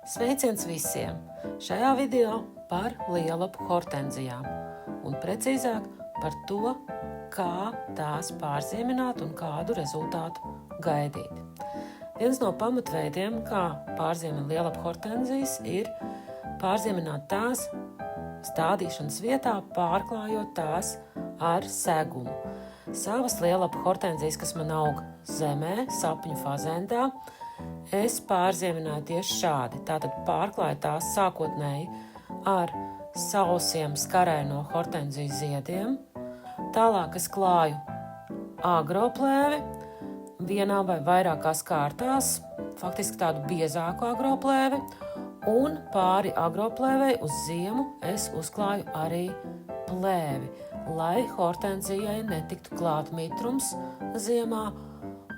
Sveiciens visiem! Šajā video par lielapu hortenzijām un precīzāk par to, kā tās pārziemināt un kādu rezultātu gaidīt. Viens no pamatveidiem, kā pārziemina lielapu hortenzijas, ir pārziemināt tās stādīšanas vietā, pārklājot tās ar segumu. Savas lielapu hortenzijas, kas man aug zemē, sapņu fazendā, es pārziemināju tieši šādi. Tātad pārklāju tās sākotnēji ar sausiem skaraino hortenziju ziediem. Tālāk es klāju agroplēvi vienā vai vairākās kārtās, faktiski tādu biezāku agroplēvi, un pāri agroplēvei uz ziemu es uzklāju arī plēvi, lai hortenzijai netiktu klāt mitrums ziemā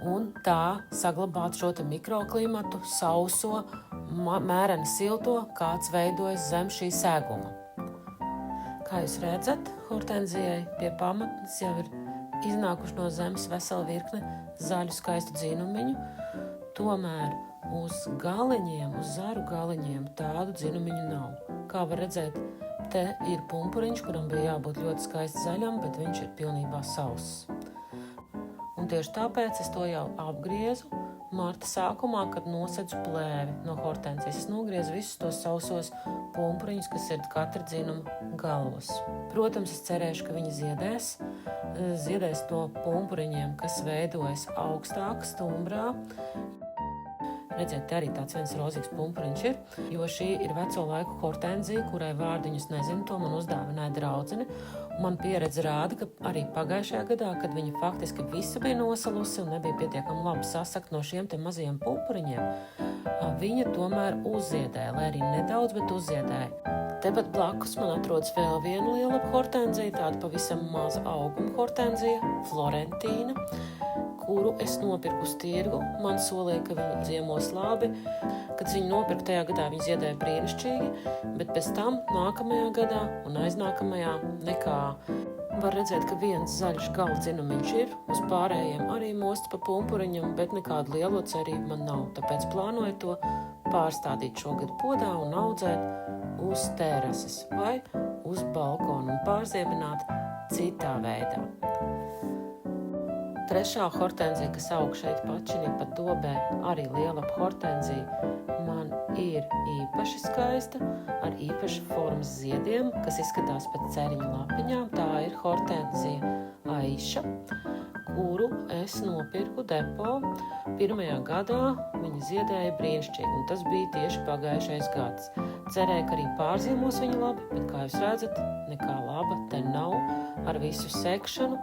un tā saglabāt šo mikroklimatu, sauso, mēreni silto, kāds veidojas zem šī seguma. Kā jūs redzat, hortenzijai pie pamatnes jau ir iznākuši no zemes vesela virkne zaļu skaistu dzinumiņu, tomēr uz galiņiem, uz zaru galiņiem tādu dzinumiņu nav. Kā var redzēt, te ir pumpuriņš, kuram bija jābūt ļoti skaisti zaļam, bet viņš ir pilnībā sauss. Un tieši tāpēc es to jau apgriezu marta sākumā, kad nosedzu plēvi no hortenzijas. Es nogriezu visus tos sausos pumpuriņus, kas ir katra dzinuma galos. Protams, es cerēšu, ka viņi ziedēs no pumpuriņiem, kas veidojas augstāk stumbrā. Redziet, te arī tāds viens rozīgs pumpuriņš ir, jo šī ir veco laiku hortenzija, kurai vārdiņus nezinu, to man uzdāvināja draudzene. Man pieredze rāda, ka arī pagājušajā gadā, kad viņa faktiski visa bija nosalusi un nebija pietiekami labi sasakt no šiem te mazajiem pumpuriņiem, viņa tomēr uzziedēja, lai arī nedaudz, bet uzziedēja. Tepat blakus man atrodas vēl viena lielapa hortenzija, tāda pavisam maza auguma hortenzija, Florentīna, kuru es nopirku uz tirgu. Man solīja, ka viņi ziemos labi. Kad viņu nopirku tajā gadā, viņi ziedēja brīnišķīgi, bet pēc tam nākamajā gadā un aiznākamajā nekā. Var redzēt, ka viens zaļš galdzinumiņš ir, uz pārējiem arī mosts pa pumpuriņam, bet nekādu lielo cerību man nav. Tāpēc plānoju to pārstādīt šogad podā un audzēt uz terases vai uz balkonu un pārziemināt citā veidā. Trešā hortenzija, kas aug šeit pačinī pa dobē, arī lielapa hortenzija, man ir īpaši skaista, ar īpaši formas ziediem, kas izskatās pēc ceriņu lapiņām. Tā ir hortenzija Aiša, kuru es nopirku depo. Pirmajā gadā viņa ziedēja brīnišķīgi, un tas bija tieši pagājušais gads. Cerēju, ka arī pārziemos viņa labi, bet, kā jūs redzat, nekā laba te nav ar visu sekšanu.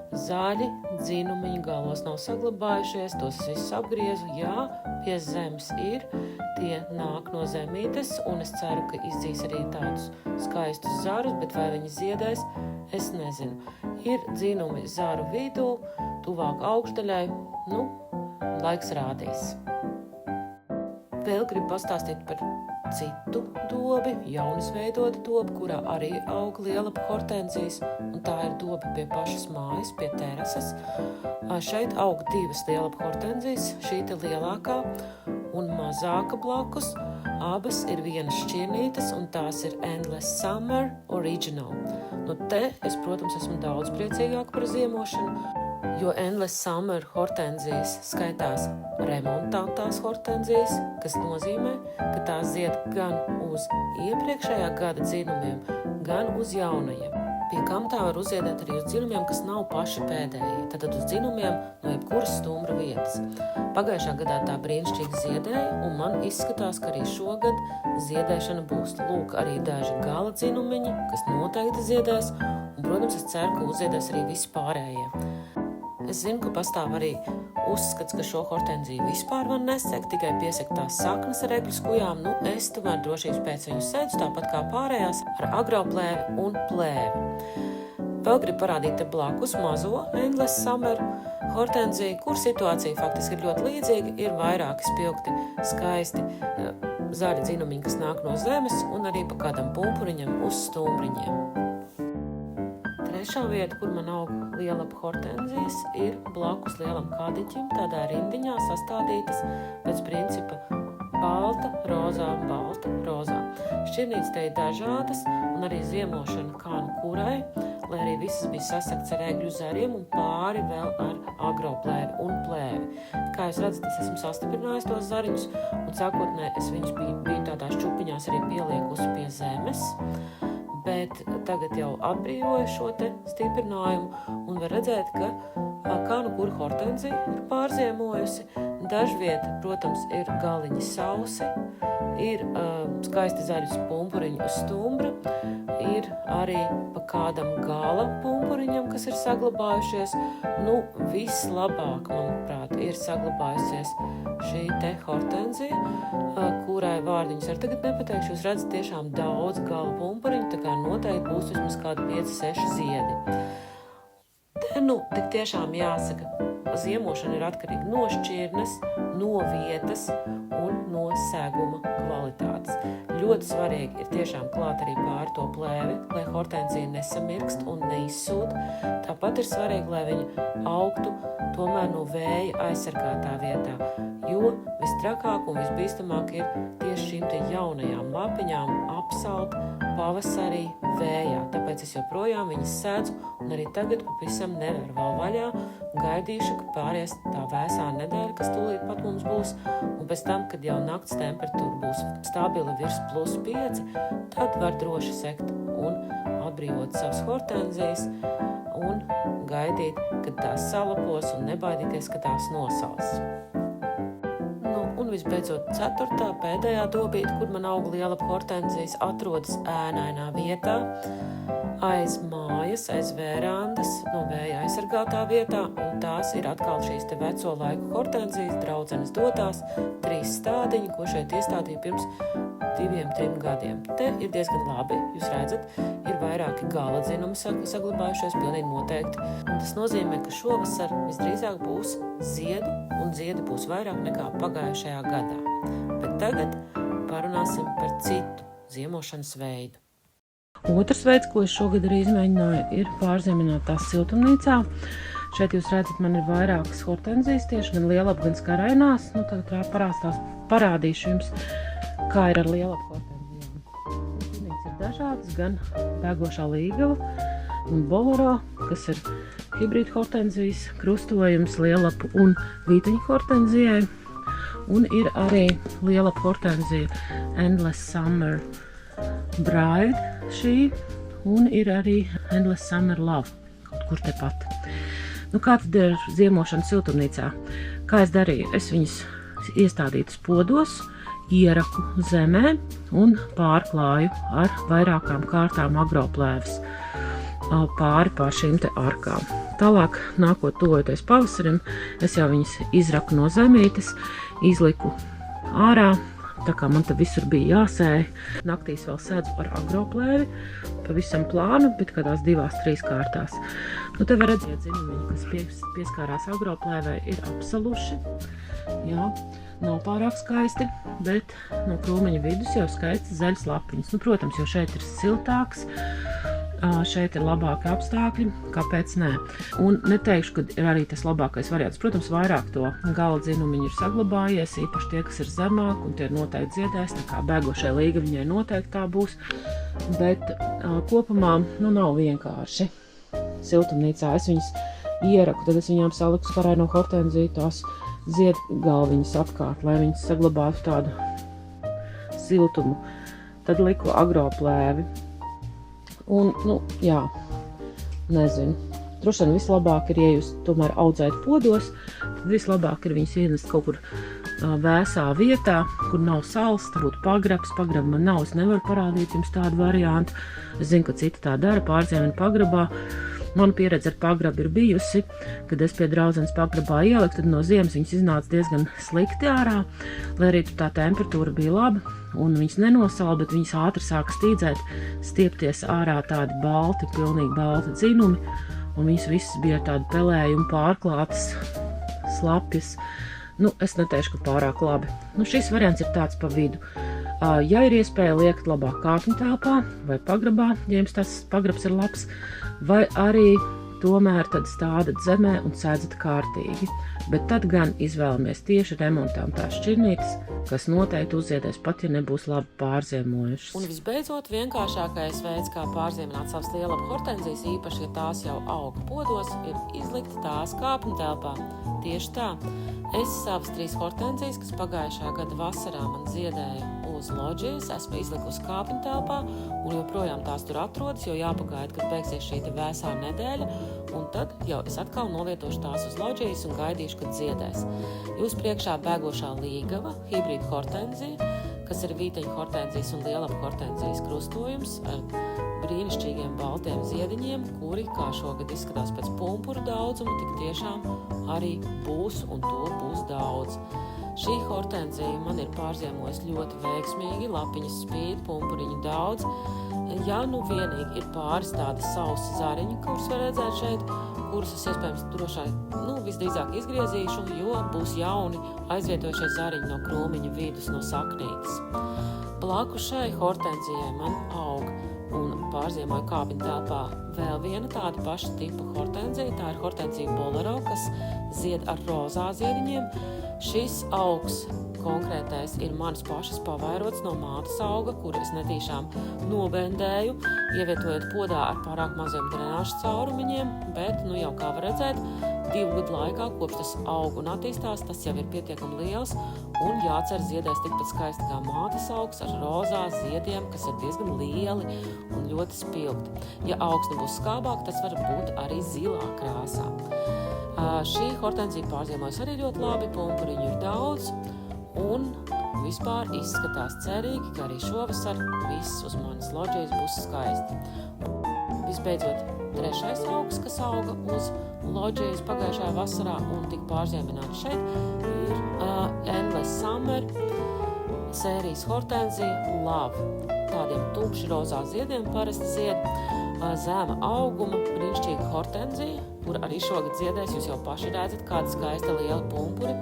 Zaļi dzinumiņi galos nav saglabājušies, tos visus apgriezu. Jā, pie zemes ir, tie nāk no zemītes, un es ceru, ka izdzīs arī tādus skaistus zarus, bet vai viņi ziedēs, es nezinu. Ir dzinumi zaru vidū, tuvāk augšdaļai, laiks rādīs. Vēl gribu pastāstīt par citu dobi, jaunisveidota doba, kurā arī aug lielapa hortenzijas, un tā ir doba pie pašas mājas, pie terases. Šeit aug divas lielapa hortenzijas, šī te lielākā un mazāka blakus. Abas ir vienas šķirnītes, un tās ir Endless Summer Original. Te es, protams, esmu daudz priecīgāka par ziemošanu, jo Endless Summer hortenzijas skaitās remontantās hortenzijas, kas nozīmē, ka tās zied gan uz iepriekšējā gada dzinumiem, gan uz jaunajiem. Pie kam tā var uzziedēt arī uz dzinumiem, kas nav paši pēdējie, tātad uz dzinumiem no jebkuras stumbra vietas. Pagājušā gadā tā brīnišķīgi ziedēja, un man izskatās, ka arī šogad ziedēšana būs. Lūk, arī daži gala dzinumiņi, kas noteikti ziedēs, un, protams, es ceru, ka uzziedēs arī visi pārējie. Es zinu, ka pastāv arī uzskats, ka šo hortenziju vispār var nesekt, tikai piesekt tās saknes ar egļu skujām. Es tomēr drošības pēc viņu sedzu, tāpat kā pārējās, ar agroplēvi un plēvi. Vēl gribu parādīt te blakus mazo Endless Summer hortenziju, kur situācija faktiski ir ļoti līdzīga. Ir vairāki spilgti, skaisti zaļi dzinumiņi, kas nāk no zemes, un arī pa kādam pumpuriņam uz stumbriņiem. Trešā vieta, kur man aug lielapa hortenzijas, ir blakus lielam kādiķim, tādā rindiņā sastādītas pēc principa balta, rozā, balta, rozā. Šķirnītes te ir dažādas, un arī ziemošana kā nu kurai, lai arī visas bija sasakts ar egļu zariem un pāri vēl ar agroplēvi un plēvi. Kā jūs redzat, es esmu sastiprinājis tos zariņus, un sākotnē es viņus biju tādās čupiņās arī pieliekusi pie zemes, bet tagad jau atbrīvoju šo te stiprinājumu un var redzēt, ka kā nu kura hortenzija ir pārziemojusi. Dažviet, protams, ir galiņi sausi, ir skaisti zaļas pumpuriņi uz stumbra, ir arī pa kādam gala pumpuriņam, kas ir saglabājušies. Nu, vislabāk, manuprāt, ir saglabājusies šī te hortenzija, kurai vārdiņus ar tagad nepateikšu. Jūs redzat tiešām daudz gala pumpuriņu, tā kā noteikti būs vismaz kādi 5-6 ziedi. Te, nu, tik tiešām jāsaka, ziemošana ir atkarīga no šķirnes, no vietas un no seguma kvalitātes. Ļoti svarīgi ir tiešām klāt arī pāri to plēvi, lai hortenzija nesamirkst un neizsūd. Tāpat ir svarīgi, lai viņa augtu tomēr no vēja aizsargātā vietā, jo vistrakāk un visbīstamāk ir tieši šīm te jaunajām lapiņām apsalt pavasarī vējā. Tāpēc es joprojām viņas sēdzu un arī tagad pavisam nevaru vēl vaļā. Gaidīšu, ka pāries tā vēsā nedēļa, kas tūlīt pat mums būs, un pēc tam, kad jau nakts temperatūra būs stabila virs +5, tad var droši sekt un atbrīvot savas hortenzijas un gaidīt, kad tās salapos un nebaidīties, ka tās nosals. Nu, un visbeidzot 4. pēdējā dobīte, kur man aug lielapa hortenzijas, atrodas ēnainā vietā, aiz mājas, aiz vērandas, no vēja aizsargātā vietā, un tās ir atkal šīs te veco laiku hortenzijas, draudzenes dotās, 3 stādiņi, ko šeit iestādīja pirms 2-3 gadiem. Te ir diezgan labi, jūs redzat, ir vairāki gala dzinumi saglabājušies, pilnīgi noteikti. Un tas nozīmē, ka šovasar visdrīzāk būs ziedu, un ziedi būs vairāk nekā pagājušajā gadā. Bet tagad parunāsim par citu ziemošanas veidu. Otrs veids, ko es šogad arī izmēģināju, ir pārziemināt tās siltumnīcā. Šeit jūs redzat, man ir vairākas hortenzijas tieši, gan lielapa, gan skarainās. Nu, tagad parādīšu jums, kā ir ar lielapu hortenzijām. Siltumnīcas ir dažādas, gan bēgošā līgava un boloro, kas ir hibrīda hortenzijas, krustojums lielapu un vīteņu hortenzijai. Un ir arī lielapa hortenzija Endless Summer Bride šī, un ir arī Endless Summer Love, kaut kur tepat. Nu, kā tad ir ziemošana siltumnīcā? Kā es darīju? Es viņas iestādītas podos, ieraku zemē un pārklāju ar vairākām kārtām agroplēvis pāri pār šīm te arkām. Tālāk, nākot tuvojoties pavasarim, es jau viņas izraku no zemītes, izliku ārā, tā kā man te visur bija jāsēja. Naktīs vēl sēdzu ar agroplēvi, pavisam plānu, bet kādās 2-3 kārtās. Nu, te var redzēt zinumiņi, kas pieskārās agroplēvē, ir apsaluši. Jā, nav pārāk skaisti, bet no krūmiņa vidus jau skaisti zaļas lapiņas. Nu, protams, jo šeit ir siltāks, šeit ir labāki apstākļi, kāpēc nē. Un neteikšu, ka ir arī tas labākais variants. Protams, vairāk to gala dzinumiņu ir saglabājies, īpaši tie, kas ir zemāk, un tie ir noteikti dziedēs, tā kā bēgošai līga viņai noteikti tā būs. Bet kopumā, nu, nav vienkārši. Siltumnīcā es viņas ieraku, tad es viņām saliku skaraino hortenziju, tās ziedgalviņas apkārt, lai viņas saglabātu tādu siltumu. Tad liku agroplēvi. Un, nu, jā, nezinu. Droši vien vislabāk ir, ja jūs tomēr audzēt podos, tad vislabāk ir viņas ienest kaut kur vēsā vietā, kur nav sals, tā būtu pagrabs. Pagrabu man nav, es nevaru parādīt jums tādu variantu. Es zinu, ka citi tā dara, pārziemina pagrabā. Mana pieredze ar pagrabu ir bijusi, kad es pie draudzenes pagrabā ieliku, tad no ziemas viņas iznāca diezgan slikti ārā, lai arī tā temperatūra bija laba un viņas nenosala, bet viņas ātri sāka stīdzēt, stiepties ārā tādi balti, pilnīgi balti dzinumi, un viņas visas bija tādi pelējumi pārklātas, slapjas. Nu, es neteikšu, ka pārāk labi. Nu, šis variants ir tāds pa vidu. Ja ir iespēja liekt labāk kāpņu telpā vai pagrabā, ja jums tas pagrabs ir labs, vai arī tomēr tad stādat zemē un sēdzat kārtīgi, bet tad gan izvēlamies tieši remontām tās šķirnītes, kas noteikti uzziedēs pat, ja nebūs labi pārziemojušas. Un visbeidzot, vienkāršākais veids, kā pārziemināt savas lielapu hortenzijas, īpaši, ja tās jau auga podos, ir izlikt tās kāpņu telpā. Tieši tā. Es savas 3 hortenzijas, kas pagājušā gada vasarā man ziedēja uz loģijas, esmu izlikusi kāpņu telpā un joprojām tās tur atrodas, jo jāpagaida, kad beigsies šī vēsā nedēļa, un tad jau es atkal novietošu tās uz loģijas un gaidīšu, kad ziedēs. Jūs priekšā bēgošā līgava, hibrīda hortenzija, kas ir vīteņu hortenzijas un lielapu hortenzijas krustojums ar brīnišķīgiem baltiem ziediņiem, kuri, kā šogad izskatās pēc pumpuru daudzumu, tik tiešām arī būs, un to būs daudz. Šī hortenzija man ir pārziemojusi ļoti veiksmīgi, lapiņas spīd, pumpuriņu daudz. Ja nu vienīgi ir pāris tādi sausi zariņi, kurus var redzēt šeit, kurus es iespējams drošai, visdrīzāk izgriezīšu, jo būs jauni aizvietojušie zariņi no krūmiņa vidus, no saknītes. Blakus šai hortenzijai man aug un pārziemoja kāpņu telpā vēl viena tāda paša tipa hortenzija, tā ir hortenzija bolero, kas zied ar rozā ziediņiem. Šis augs konkrētais ir manas pašas pavairots no mātes auga, kuru es netīšām nobendēju, ievietojot podā ar pārāk maziem drenāžu caurumiņiem, bet, jau kā var redzēt, 2 gadu laikā, kopš tas aug un attīstās, tas jau ir pietiekami liels un jācer ziedēs tikpat skaisti kā mātes augs ar rozā ziediem, kas ir diezgan lieli un ļoti spilgti. Ja augs nebūs skābāk, tas var būt arī zilā krāsā. Šī hortenzija pārziemojas arī ļoti labi, pumpuriņu ir daudz un vispār izskatās cerīgi, ka arī šovasar viss uz manas loģijas būs skaisti. Visbeidzot, 3. augs, kas auga uz loģijas pagājušajā vasarā un tika pārziemināts šeit, ir Endless Summer sērijas hortenzija Love. Tādiem tumši rozā ziediem parasti zied, zema auguma, brīnišķīga hortenzija, kur arī šogad ziedēs, jūs jau paši redzat, kāda skaista liela pumpuri.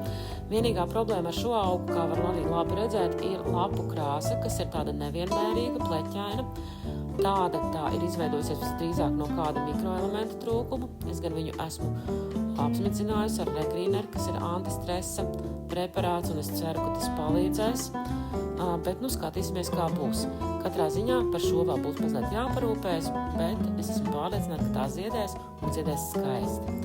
Vienīgā problēma ar šo augu, kā var arī labi redzēt, ir lapu krāsa, kas ir tāda nevienmērīga, pleķaina. Tā ir izveidojusies visdrīzāk no kāda mikroelementa trūkuma. Es gan viņu esmu apsmicinājusi ar regrīneru, kas ir antistresa preparāts, un es ceru, ka tas palīdzēs. Bet skatīsimies, kā būs. Katrā ziņā par šo vēl būs mazliet jāparūpējas, bet es esmu pārliecināta, ka tā ziedēs un ziedēs skaisti.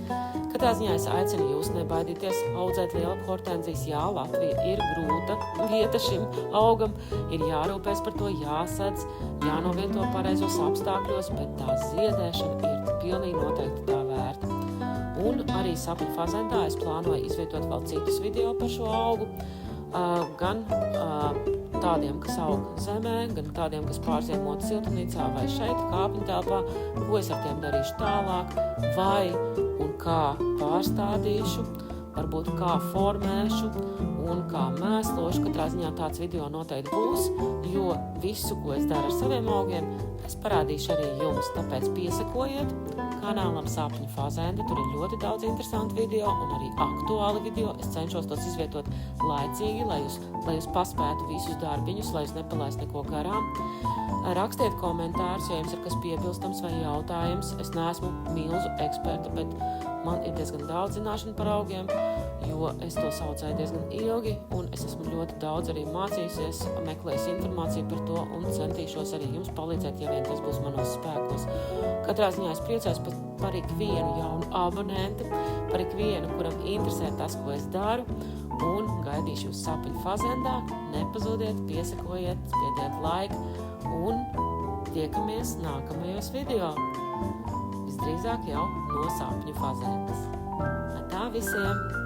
Katrā ziņā es aicinu jūs nebaidīties audzēt lielapu hortenzijas. Jā, Latvija ir grūta vieta šim augam, ir jārūpēs par to, jāsadz, jānovieto pareizos apstākļos, bet tā ziedēšana ir pilnīgi noteikti tā vērta. Un arī sapņu fazendā es plānoju izvietot vēl citus video par šo augu, gan tādiem, kas aug zemē, gan tādiem, kas pārziemot siltumnīcā vai šeit kāpņu telpā, ko es ar tiem darīšu tālāk, vai un kā pārstādīšu, varbūt kā formēšu un kā mēslošu. Katrā ziņā tāds video noteikti būs, jo visu, ko es daru ar saviem augiem, es parādīšu arī jums, tāpēc piesekojiet kanālam Sapņu fazenda, tur ir ļoti daudz interesantu video un arī aktuāli video. Es cenšos tos izvietot laicīgi, lai jūs paspētu visus darbiņus, lai jūs nepalaistu neko garām. Rakstiet komentārus, ja jums ir kas piebilstams vai jautājums. Es neesmu milzu eksperta, bet man ir diezgan daudz zināšanu par augiem, jo es to audzēju diezgan ilgi, un es esmu ļoti daudz arī mācījusies, meklējusi informāciju par to un centīšos arī jums palīdzēt, ja vien tas būs manos spēkos. Katrā ziņā es priecājos par ikvienu jaunu abonentu, par ikvienu, kuram interesē tas, ko es daru, un gaidīšu jūs Sapņu fazendā. Nepazūdiet, piesakojiet, spiediet laiku un tiekamies nākamajos video. Visdrīzāk jau no Sapņu fazendas. Tā visiem!